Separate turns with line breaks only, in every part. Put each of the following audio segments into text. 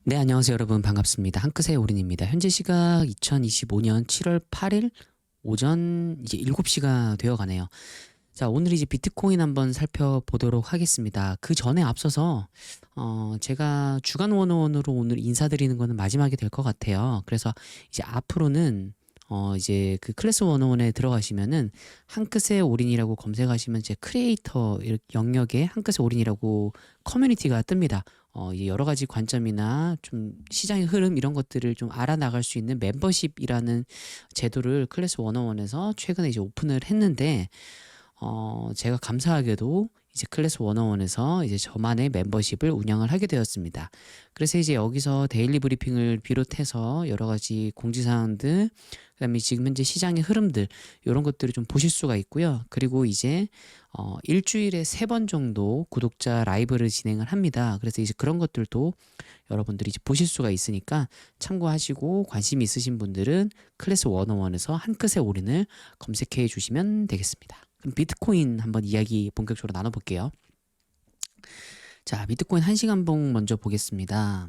네, 안녕하세요, 여러분. 반갑습니다. 한끗의 올인입니다. 현재 시각 2025년 7월 8일 오전 이제 7시가 되어 가네요. 자, 오늘 이제 비트코인 한번 살펴보도록 하겠습니다. 그 전에 앞서서 제가 주간 원어원으로 오늘 인사드리는 거는 마지막이 될 것 같아요. 그래서 이제 앞으로는 이제 그 클래스 원어원에 들어가시면은 한끗의 올인이라고 검색하시면 제 크리에이터 영역에 한끗의 올인이라고 커뮤니티가 뜹니다. 이제 여러 가지 관점이나 좀 시장의 흐름 이런 것들을 좀 알아나갈 수 있는 멤버십이라는 제도를 클래스 원어원에서 최근에 이제 오픈을 했는데 제가 감사하게도 이제 클래스 원어원에서 이제 저만의 멤버십을 운영을 하게 되었습니다. 그래서 이제 여기서 데일리 브리핑을 비롯해서 여러 가지 공지사항들, 그다음에 지금 현재 시장의 흐름들 이런 것들을 좀 보실 수가 있고요. 그리고 이제 일주일에 3번 정도 구독자 라이브를 진행을 합니다. 그래서 이제 그런 것들도 여러분들이 이제 보실 수가 있으니까 참고하시고 관심 있으신 분들은 클래스 원어원에서 한끗의 올인을 검색해 주시면 되겠습니다. 그럼 비트코인 한번 이야기 본격적으로 나눠볼게요. 자, 비트코인 1시간봉 먼저 보겠습니다.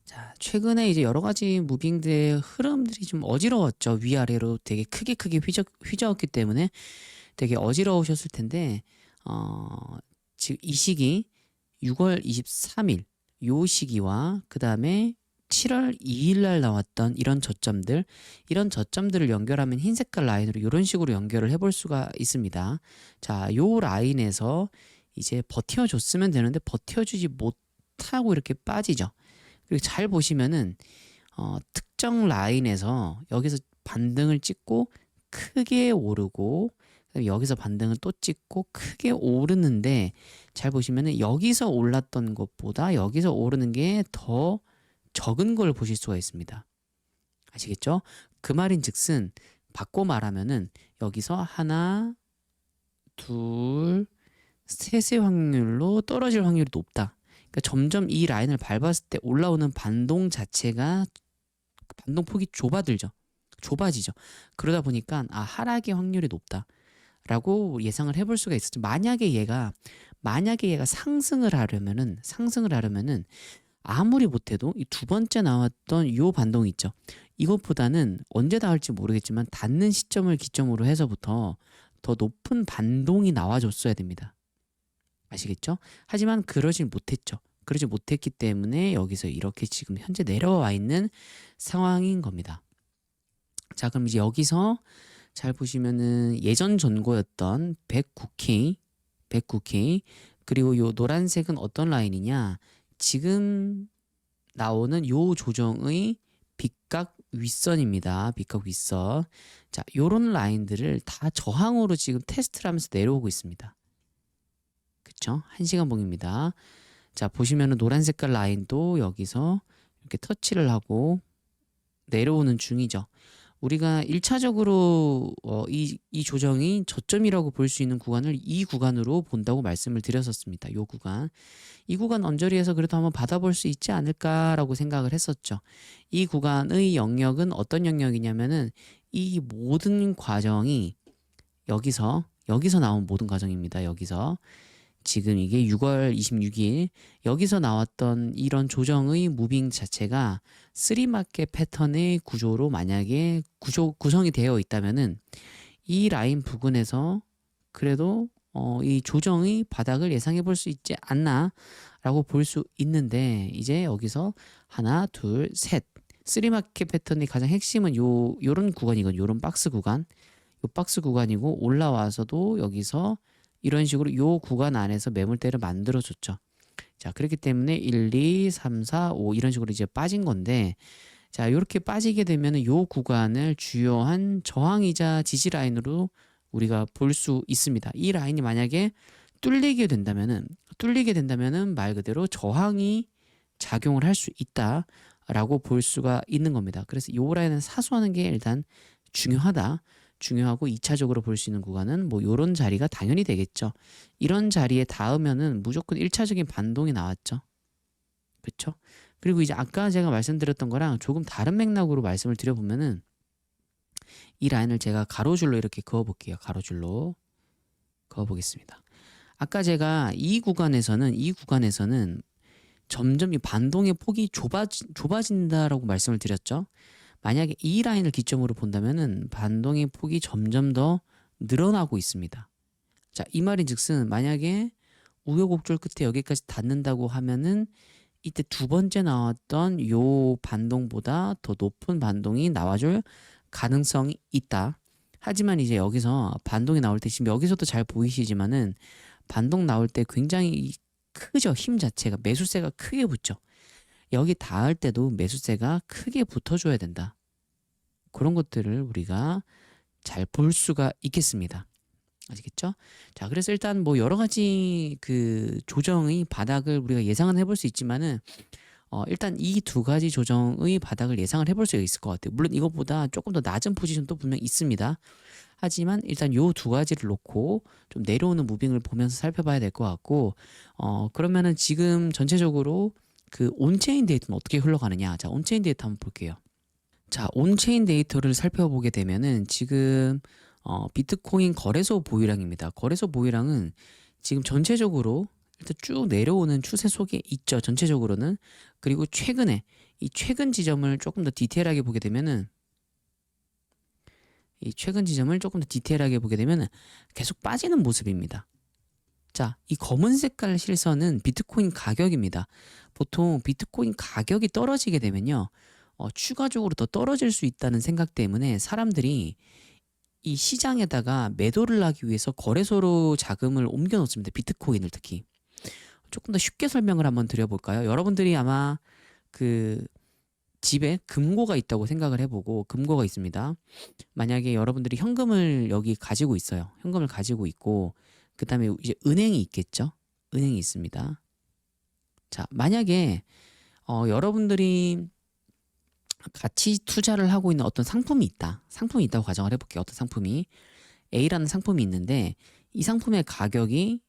자, 최근에 이제 여러 가지 무빙들의 흐름들이 좀 어지러웠죠. 위아래로 되게 크게 휘저었기 때문에 되게 어지러우셨을 텐데, 지금 이 시기 6월 23일 요 시기와 그 다음에 7월 2일 날 나왔던 이런 저점들을 연결하면 흰 색깔 라인으로 이런 식으로 연결을 해볼 수가 있습니다. 자, 요 라인에서 이제 버텨줬으면 되는데 버텨주지 못하고 이렇게 빠지죠. 그리고 잘 보시면은 특정 라인에서 여기서 반등을 찍고 크게 오르고 그다음에 여기서 반등을 또 찍고 크게 오르는데 잘 보시면은 여기서 올랐던 것보다 여기서 오르는 게 더 적은 걸 보실 수가 있습니다. 아시겠죠? 그 말인즉슨 바꿔 말하면은 여기서 하나, 둘, 셋의 확률로 떨어질 확률이 높다. 그러니까 점점 이 라인을 밟았을 때 올라오는 반동 자체가 반동폭이 좁아지죠. 그러다 보니까 하락의 확률이 높다라고 예상을 해볼 수가 있었죠. 만약에 얘가 상승을 하려면은 아무리 못해도 이 두 번째 나왔던 요 반동 있죠. 이것보다는 언제 닿을지 모르겠지만 닿는 시점을 기점으로 해서부터 더 높은 반동이 나와줬어야 됩니다. 아시겠죠? 하지만 그러지 못했기 때문에 여기서 이렇게 지금 현재 내려와 있는 상황인 겁니다. 자, 그럼 이제 여기서 잘 보시면은 예전 전고였던 109K 그리고 요 노란색은 어떤 라인이냐? 지금 나오는 요 조정의 빗각 윗선입니다. 빗각 윗선. 자, 요런 라인들을 다 저항으로 지금 테스트를 하면서 내려오고 있습니다. 그쵸? 1시간 봉입니다. 자, 보시면은 노란 색깔 라인도 여기서 이렇게 터치를 하고 내려오는 중이죠. 우리가 1차적으로 이 조정이 저점이라고 볼 수 있는 구간을 이 구간으로 본다고 말씀을 드렸었습니다. 요 구간. 이 구간 언저리에서 그래도 한번 받아볼 수 있지 않을까라고 생각을 했었죠. 이 구간의 영역은 어떤 영역이냐면은 이 모든 과정이 여기서 나온 모든 과정입니다. 여기서 지금 이게 6월 26일 여기서 나왔던 이런 조정의 무빙 자체가 3마켓 패턴의 구조로 만약에 구성이 되어 있다면은 이 라인 부근에서 그래도 이 조정의 바닥을 예상해 볼 수 있지 않나 라고 볼 수 있는데 이제 여기서 하나 둘 셋 3마켓 패턴의 가장 핵심은 요런 구간이건 요런 박스 구간 요 박스 구간이고 올라와서도 여기서 이런 식으로 요 구간 안에서 매물대를 만들어줬죠. 자, 그렇기 때문에 1, 2, 3, 4, 5 이런 식으로 이제 빠진 건데 자, 이렇게 빠지게 되면 요 구간을 주요한 저항이자 지지 라인으로 우리가 볼 수 있습니다. 이 라인이 만약에 뚫리게 된다면은 말 그대로 저항이 작용을 할 수 있다라고 볼 수가 있는 겁니다. 그래서 요 라인을 사수하는 게 일단 중요하고 2차적으로 볼 수 있는 구간은 뭐 요런 자리가 당연히 되겠죠. 이런 자리에 닿으면은 무조건 1차적인 반동이 나왔죠. 그렇죠? 그리고 이제 아까 제가 말씀드렸던 거랑 조금 다른 맥락으로 말씀을 드려보면은 이 라인을 제가 가로줄로 이렇게 그어볼게요. 가로줄로 그어보겠습니다. 아까 제가 이 구간에서는 점점 이 반동의 폭이 좁아진다라고 말씀을 드렸죠. 만약에 이 라인을 기점으로 본다면은 반동의 폭이 점점 더 늘어나고 있습니다. 자, 이 말인즉슨 만약에 우여곡절 끝에 여기까지 닿는다고 하면은 이때 두 번째 나왔던 요 반동보다 더 높은 반동이 나와줄 가능성이 있다. 하지만 이제 여기서 반동이 나올 때 지금 여기서도 잘 보이시지만은 반동 나올 때 굉장히 크죠. 힘 자체가 매수세가 크게 붙죠. 여기 닿을 때도 매수세가 크게 붙어줘야 된다. 그런 것들을 우리가 잘 볼 수가 있겠습니다. 아시겠죠? 자, 그래서 일단 뭐 여러 가지 그 조정의 바닥을 우리가 예상은 해볼 수 있지만은 일단 이 두 가지 조정의 바닥을 예상을 해볼 수 있을 것 같아요. 물론 이것보다 조금 더 낮은 포지션도 분명 있습니다. 하지만 일단 요 두 가지를 놓고 좀 내려오는 무빙을 보면서 살펴봐야 될 것 같고, 그러면은 지금 전체적으로 그 온체인 데이터는 어떻게 흘러가느냐. 자, 온체인 데이터 한번 볼게요. 자, 온체인 데이터를 살펴보게 되면은 지금 비트코인 거래소 보유량입니다. 거래소 보유량은 지금 전체적으로 일단 쭉 내려오는 추세 속에 있죠. 전체적으로는. 그리고 최근에 이 최근 지점을 조금 더 디테일하게 보게 되면은 계속 빠지는 모습입니다. 자, 이 검은 색깔 실선은 비트코인 가격입니다. 보통 비트코인 가격이 떨어지게 되면요, 추가적으로 더 떨어질 수 있다는 생각 때문에 사람들이 이 시장에다가 매도를 하기 위해서 거래소로 자금을 옮겨 놓습니다. 비트코인을 특히. 조금 더 쉽게 설명을 한번 드려볼까요? 여러분들이 아마 그 집에 금고가 있다고 생각을 해보고, 금고가 있습니다. 만약에 여러분들이 현금을 여기 가지고 있어요. 현금을 가지고 있고, 그 다음에 이제 은행이 있겠죠? 은행이 있습니다. 자, 만약에 여러분들이 같이 투자를 하고 있는 어떤 상품이 있다. 상품이 있다고 가정을 해볼게요. 어떤 상품이 A라는 상품이 있는데 이 상품의 가격이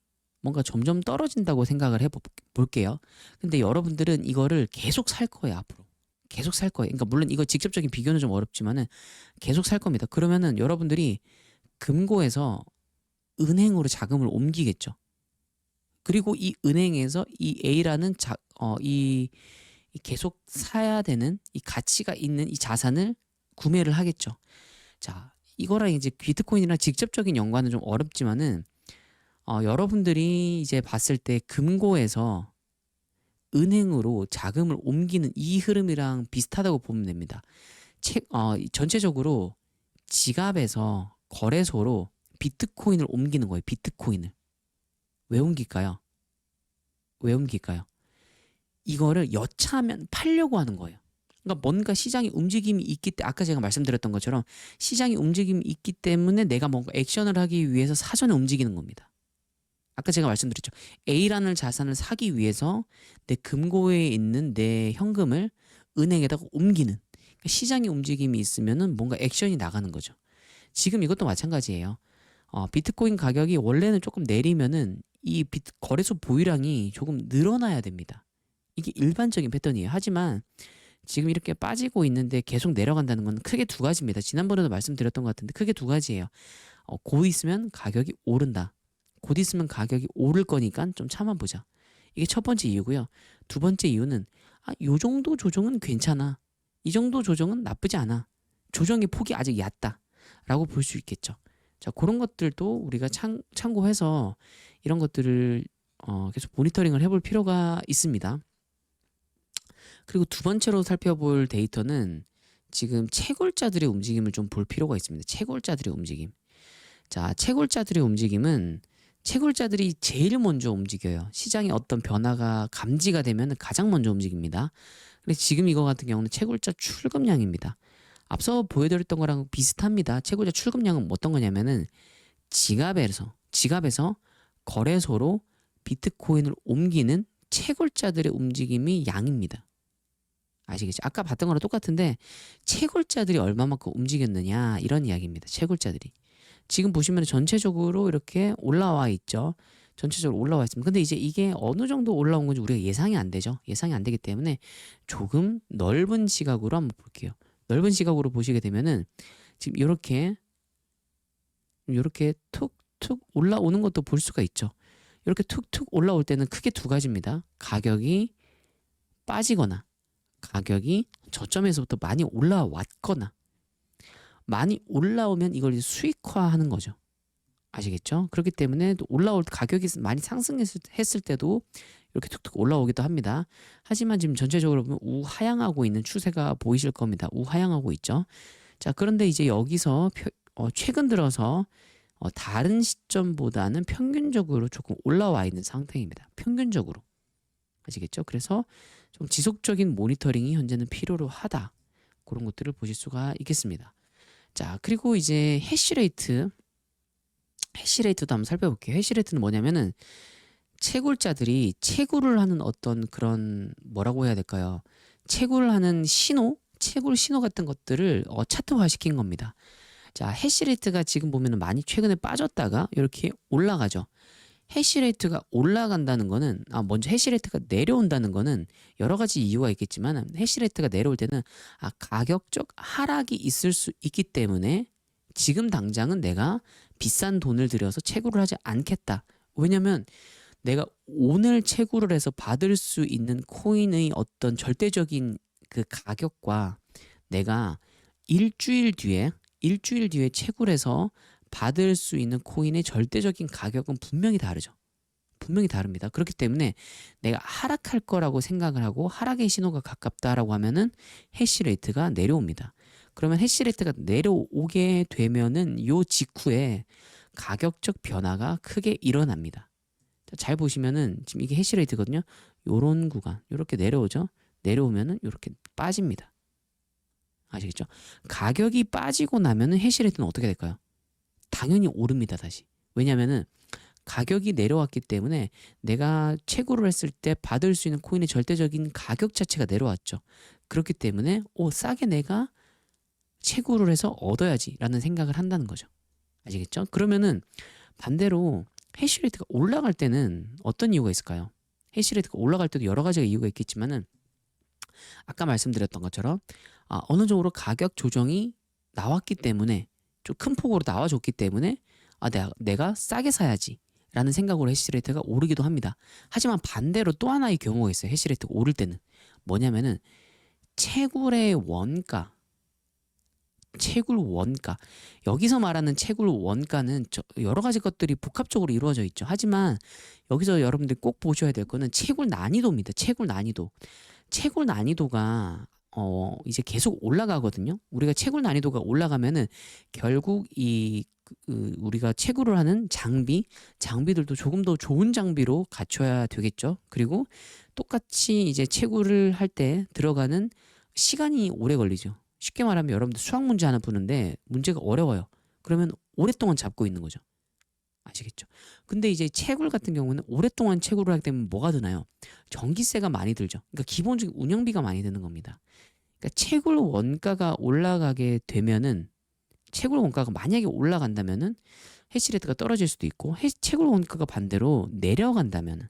뭔가 점점 떨어진다고 생각을 해볼게요. 근데 여러분들은 이거를 계속 살 거예요. 앞으로 계속 살 거예요. 그러니까 물론 이거 직접적인 비교는 좀 어렵지만은 계속 살 겁니다. 그러면은 여러분들이 금고에서 은행으로 자금을 옮기겠죠. 그리고 이 은행에서 이 A라는 이 계속 사야 되는 이 가치가 있는 이 자산을 구매를 하겠죠. 자, 이거랑 이제 비트코인이랑 직접적인 연관은 좀 어렵지만은 여러분들이 이제 봤을 때 금고에서 은행으로 자금을 옮기는 이 흐름이랑 비슷하다고 보면 됩니다. 전체적으로 지갑에서 거래소로 비트코인을 옮기는 거예요. 비트코인을. 왜 옮길까요? 왜 옮길까요? 이거를 여차하면 팔려고 하는 거예요. 그러니까 뭔가 시장의 움직임이 있기 때문에, 아까 제가 말씀드렸던 것처럼 시장의 움직임이 있기 때문에 내가 뭔가 액션을 하기 위해서 사전에 움직이는 겁니다. 아까 제가 말씀드렸죠. A라는 자산을 사기 위해서 내 금고에 있는 내 현금을 은행에다가 옮기는, 그러니까 시장의 움직임이 있으면은 뭔가 액션이 나가는 거죠. 지금 이것도 마찬가지예요. 비트코인 가격이 원래는 조금 내리면은 이 거래소 보유량이 조금 늘어나야 됩니다. 이게 일반적인 패턴이에요. 하지만 지금 이렇게 빠지고 있는데 계속 내려간다는 건 크게 두 가지입니다. 지난번에도 말씀드렸던 것 같은데 크게 두 가지예요. 곧 있으면 가격이 오른다. 곧 있으면 가격이 오를 거니까 좀 참아보자. 이게 첫 번째 이유고요. 두 번째 이유는 요 정도 조정은 괜찮아. 이 정도 조정은 나쁘지 않아. 조정의 폭이 아직 얕다. 라고 볼 수 있겠죠. 자, 그런 것들도 우리가 참고해서 이런 것들을 계속 모니터링을 해볼 필요가 있습니다. 그리고 두 번째로 살펴볼 데이터는 지금 채굴자들의 움직임을 좀 볼 필요가 있습니다. 채굴자들의 움직임. 자, 채굴자들의 움직임은 채굴자들이 제일 먼저 움직여요. 시장에 어떤 변화가 감지가 되면 가장 먼저 움직입니다. 근데 지금 이거 같은 경우는 채굴자 출금량입니다. 앞서 보여드렸던 거랑 비슷합니다. 채굴자 출금량은 어떤 거냐면은 지갑에서 거래소로 비트코인을 옮기는 채굴자들의 움직임이 양입니다. 아시겠죠? 아까 봤던 거랑 똑같은데 채굴자들이 얼마만큼 움직였느냐 이런 이야기입니다. 채굴자들이. 지금 보시면 전체적으로 이렇게 올라와 있죠. 전체적으로 올라와 있습니다. 근데 이제 이게 어느 정도 올라온 건지 우리가 예상이 안 되죠. 예상이 안 되기 때문에 조금 넓은 시각으로 한번 볼게요. 넓은 시각으로 보시게 되면은 지금 이렇게 툭툭 올라오는 것도 볼 수가 있죠. 이렇게 툭툭 올라올 때는 크게 두 가지입니다. 가격이 빠지거나 가격이 저점에서부터 많이 올라왔거나 많이 올라오면 이걸 이제 수익화하는 거죠. 아시겠죠? 그렇기 때문에 또 올라올 때 가격이 많이 상승했을 때도 이렇게 툭툭 올라오기도 합니다. 하지만 지금 전체적으로 보면 우하향하고 있는 추세가 보이실 겁니다. 우하향하고 있죠. 자, 그런데 이제 여기서 최근 들어서 다른 시점보다는 평균적으로 조금 올라와 있는 상태입니다. 평균적으로. 아시겠죠? 그래서 좀 지속적인 모니터링이 현재는 필요로 하다. 그런 것들을 보실 수가 있겠습니다. 자, 그리고 이제 해시레이트도 한번 살펴볼게요. 해시레이트는 뭐냐면은 채굴자들이 채굴을 하는 어떤 그런 뭐라고 해야 될까요? 채굴을 하는 채굴 신호 같은 것들을 차트화시킨 겁니다. 자, 해시레이트가 지금 보면은 많이 최근에 빠졌다가 이렇게 올라가죠. 해시레이트가 올라간다는 거는 먼저 해시레이트가 내려온다는 거는 여러 가지 이유가 있겠지만 해시레이트가 내려올 때는 가격적 하락이 있을 수 있기 때문에 지금 당장은 내가 비싼 돈을 들여서 채굴을 하지 않겠다. 왜냐면 내가 오늘 채굴을 해서 받을 수 있는 코인의 어떤 절대적인 그 가격과 내가 일주일 뒤에 채굴해서 받을 수 있는 코인의 절대적인 가격은 분명히 다르죠. 분명히 다릅니다. 그렇기 때문에 내가 하락할 거라고 생각을 하고 하락의 신호가 가깝다라고 하면은 해시레이트가 내려옵니다. 그러면 해시레이트가 내려오게 되면은 요 직후에 가격적 변화가 크게 일어납니다. 잘 보시면은 지금 이게 해시레이트거든요. 요런 구간, 요렇게 내려오죠. 내려오면은 요렇게 빠집니다. 아시겠죠? 가격이 빠지고 나면은 해시레이트는 어떻게 될까요? 당연히 오릅니다, 다시. 왜냐면은 가격이 내려왔기 때문에 내가 채굴을 했을 때 받을 수 있는 코인의 절대적인 가격 자체가 내려왔죠. 그렇기 때문에 싸게 내가 채굴을 해서 얻어야지라는 생각을 한다는 거죠. 아시겠죠? 그러면은 반대로 해시레이트가 올라갈 때는 어떤 이유가 있을까요? 해시레이트가 올라갈 때도 여러 가지가 이유가 있겠지만은 아까 말씀드렸던 것처럼 어느 정도로 가격 조정이 나왔기 때문에 좀 큰 폭으로 나와줬기 때문에 내가 싸게 사야지 라는 생각으로 해시레이트가 오르기도 합니다. 하지만 반대로 또 하나의 경우가 있어요. 해시레이트가 오를 때는 뭐냐면은 채굴 원가 여기서 말하는 채굴 원가는 여러 가지 것들이 복합적으로 이루어져 있죠. 하지만 여기서 여러분들이 꼭 보셔야 될 거는 채굴 난이도입니다. 채굴 난이도가 이제 계속 올라가거든요. 우리가 채굴 난이도가 올라가면은 결국 우리가 채굴을 하는 장비들도 조금 더 좋은 장비로 갖춰야 되겠죠. 그리고 똑같이 이제 채굴을 할 때 들어가는 시간이 오래 걸리죠. 쉽게 말하면 여러분들 수학 문제 하나 푸는데 문제가 어려워요. 그러면 오랫동안 잡고 있는 거죠. 아시겠죠? 근데 이제 채굴 같은 경우는 오랫동안 채굴을 하게 되면 뭐가 드나요? 전기세가 많이 들죠. 그러니까 기본적인 운영비가 많이 드는 겁니다. 그러니까 채굴 원가가 올라가게 되면은 채굴 원가가 만약에 올라간다면은 해시레이트가 떨어질 수도 있고 채굴 원가가 반대로 내려간다면은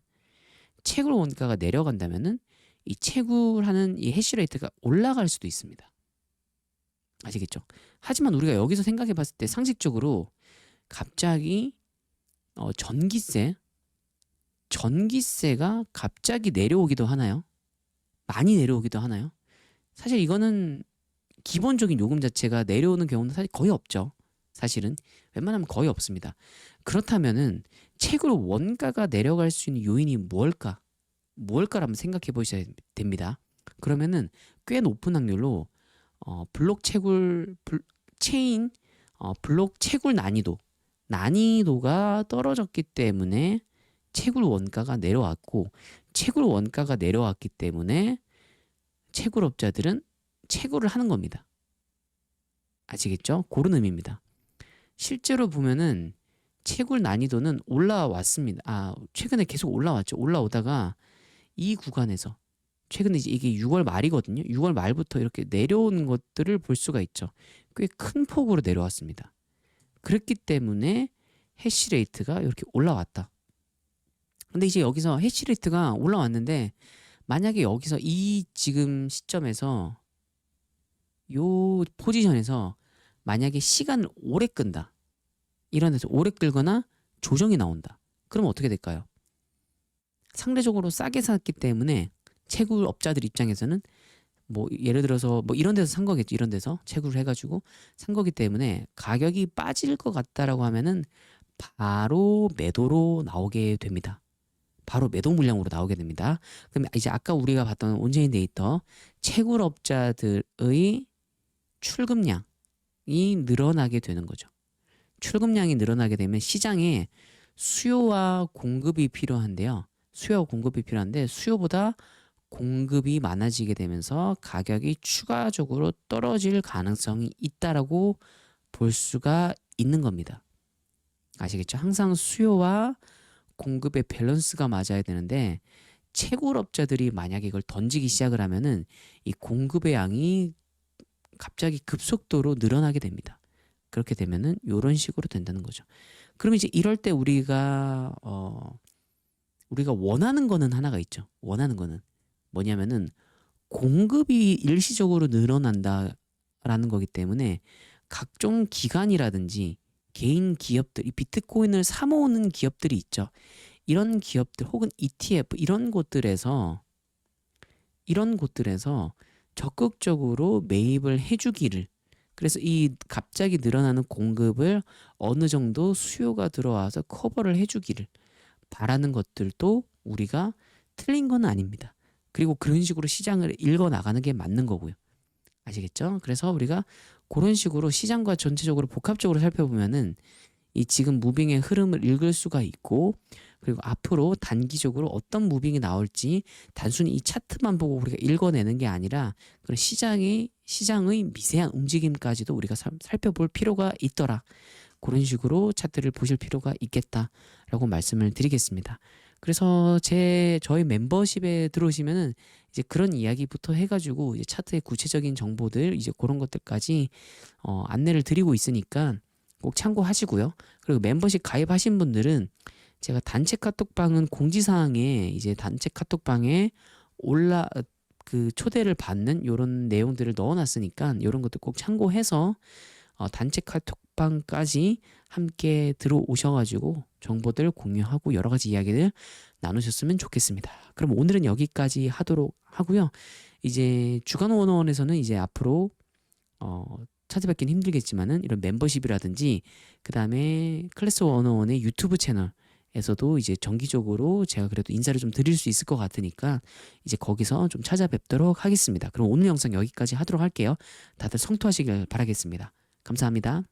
이 채굴하는 이 해시레이트가 올라갈 수도 있습니다. 아시겠죠? 하지만 우리가 여기서 생각해 봤을 때 상식적으로 갑자기 전기세가 갑자기 내려오기도 하나요? 많이 내려오기도 하나요? 사실 이거는 기본적인 요금 자체가 내려오는 경우는 사실 거의 없죠. 사실은 웬만하면 거의 없습니다. 그렇다면은 채굴 원가가 내려갈 수 있는 요인이 무엇일까를 한번 생각해 보셔야 됩니다. 그러면은 꽤 높은 확률로 블록 채굴 난이도가 떨어졌기 때문에 채굴 원가가 내려왔고 채굴 원가가 내려왔기 때문에 채굴업자들은 채굴을 하는 겁니다. 아시겠죠? 그런 의미입니다. 실제로 보면은 채굴 난이도는 올라왔습니다. 최근에 계속 올라왔죠. 올라오다가 이 구간에서 최근에 이게 6월 말이거든요. 6월 말부터 이렇게 내려오는 것들을 볼 수가 있죠. 꽤 큰 폭으로 내려왔습니다. 그렇기 때문에 해시레이트가 이렇게 올라왔다. 근데 이제 여기서 해시레이트가 올라왔는데 만약에 여기서 이 지금 시점에서 요 포지션에서 만약에 시간을 오래 끈다. 이런 데서 오래 끌거나 조정이 나온다. 그러면 어떻게 될까요? 상대적으로 싸게 샀기 때문에 채굴업자들 입장에서는 뭐 예를 들어서 뭐 이런 데서 산 거겠죠. 이런 데서 채굴을 해가지고 산 거기 때문에 가격이 빠질 것 같다라고 하면은 바로 매도로 나오게 됩니다. 바로 매도 물량으로 나오게 됩니다. 그럼 이제 아까 우리가 봤던 온체인 데이터 채굴업자들의 출금량이 늘어나게 되는 거죠. 출금량이 늘어나게 되면 시장에 수요와 공급이 필요한데요. 수요와 공급이 필요한데 수요보다 공급이 많아지게 되면서 가격이 추가적으로 떨어질 가능성이 있다라고 볼 수가 있는 겁니다. 아시겠죠? 항상 수요와 공급의 밸런스가 맞아야 되는데 채굴업자들이 만약에 이걸 던지기 시작을 하면은 이 공급의 양이 갑자기 급속도로 늘어나게 됩니다. 그렇게 되면은 이런 식으로 된다는 거죠. 그럼 이제 이럴 때 우리가 원하는 거는 하나가 있죠. 원하는 거는 뭐냐면은 공급이 일시적으로 늘어난다라는 거기 때문에 각종 기관이라든지 개인 기업들, 이 비트코인을 사모으는 기업들이 있죠. 이런 기업들 혹은 ETF 이런 곳들에서 적극적으로 매입을 해주기를, 그래서 이 갑자기 늘어나는 공급을 어느 정도 수요가 들어와서 커버를 해주기를 바라는 것들도 우리가 틀린 건 아닙니다. 그리고 그런 식으로 시장을 읽어 나가는 게 맞는 거고요. 아시겠죠? 그래서 우리가 그런 식으로 시장과 전체적으로 복합적으로 살펴보면은 이 지금 무빙의 흐름을 읽을 수가 있고, 그리고 앞으로 단기적으로 어떤 무빙이 나올지 단순히 이 차트만 보고 우리가 읽어내는 게 아니라 그런 시장의 미세한 움직임까지도 우리가 살펴볼 필요가 있더라. 그런 식으로 차트를 보실 필요가 있겠다라고 말씀을 드리겠습니다. 그래서 저희 멤버십에 들어오시면은 이제 그런 이야기부터 해가지고 이제 차트의 구체적인 정보들 이제 그런 것들까지 안내를 드리고 있으니까 꼭 참고하시고요. 그리고 멤버십 가입하신 분들은 제가 단체 카톡방은 공지사항에 이제 단체 카톡방에 그 초대를 받는 요런 내용들을 넣어놨으니까 요런 것도 꼭 참고해서 단체 카톡방까지 함께 들어오셔가지고 정보들 공유하고 여러 가지 이야기들 나누셨으면 좋겠습니다. 그럼 오늘은 여기까지 하도록 하고요. 이제 주간 원어원에서는 이제 앞으로 찾아뵙기는 힘들겠지만은 이런 멤버십이라든지 그 다음에 클래스 원어원의 유튜브 채널에서도 이제 정기적으로 제가 그래도 인사를 좀 드릴 수 있을 것 같으니까 이제 거기서 좀 찾아뵙도록 하겠습니다. 그럼 오늘 영상 여기까지 하도록 할게요. 다들 성투하시길 바라겠습니다. 감사합니다.